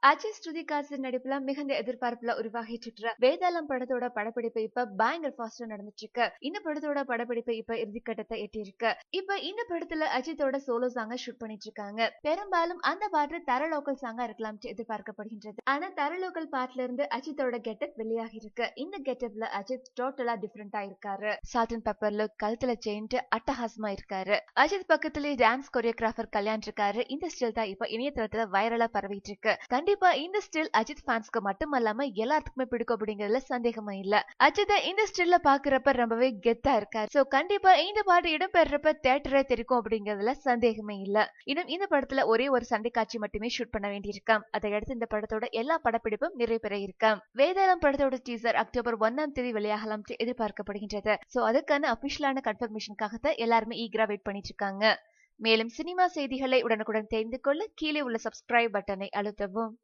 அஜய் ஸ்ருதிகாசன் நடிப்புல மிகுந்த எதிர்பார்ப்புல உருவாகிட்டு இருக்கிற வேதாளம் படத்தோட படப்பிடிப்பு இப்ப பயங்கர ஃபாஸ்டா நடந்துட்டு இருக்கு. இந்த படத்தோட படப்பிடிப்பு இப்ப இறுதிக்கட்டத்தை எட்டி இருக்கு. இப்ப இந்த படத்துல அஜித்தோட சோலோ சாங்க ஷூட் பண்ணிட்டு இருக்காங்க. பெரும்பாலும் அந்த பாட்டு தர லோக்கல் சாங்கா இருக்கலாம் எதிர்பார்க்கப்படுகின்றது. ஆனா தர லோக்கல் பாட்டுல இருந்து அஜித்தோட கெட்டப் வெளியாகி இருக்கு. இந்த கெட்டப்ல அஜித் டோட்டலா டிஃபரெண்டா இருக்காரு. சால்ட் பெப்பர்ல கழுத்துல செயின்ட் அட்டகாசமா இருக்காரு. அஜித் பக்கத்திலேயே டான்ஸ் கொரியோகிராஃபர் கல்யாண் இருக்காரு. இந்த ஸ்டில் தான் இப்ப இணையதளத்துல வைரலா பரவிட்டு இருக்கு. கண்டிப்பா இந்த ஸ்டில் அஜித் ஃபேன்ஸ்க்கு மட்டுமல்லாம எல்லாத்துக்குமே பிடிக்கும் அப்படிங்கறதுல சந்தேகமா இல்ல. அஜித் இந்த ஸ்டில்ல பாக்குறப்ப ரொம்பவே கெத்தா இருக்காரு. சோ கண்டிப்பா இந்த பாட்டு இடம்பெறப்ப தியேட்டரே தெரிக்கும் அப்படிங்கறதுல சந்தேகமே இல்ல. இன்னும் இந்த படத்துல ஒரே ஒரு சண்டை காட்சி மட்டுமே ஷூட் பண்ண வேண்டியிருக்காம். அதையடுத்து இந்த படத்தோட எல்லா படப்பிடிப்பும் நிறைவேற இருக்காம். வேதாளம் படத்தோட டீசர் அக்டோபர் 1ஆம் தேதி வெளியாகலாம் எதிர்பார்க்கப்படுகின்றது. சோ அதுக்கான அபிஷியலான கன்ஃபர்மேஷனுக்காக தான் எல்லாருமே ஈகரா வெயிட் பண்ணிட்டு இருக்காங்க. மேலும் சினிமா செய்திகளை உடனுக்குடன் தெரிந்து கொள்ள கீழே உள்ள சப்ஸ்கிரைப் பட்டனை அழுத்தவும்.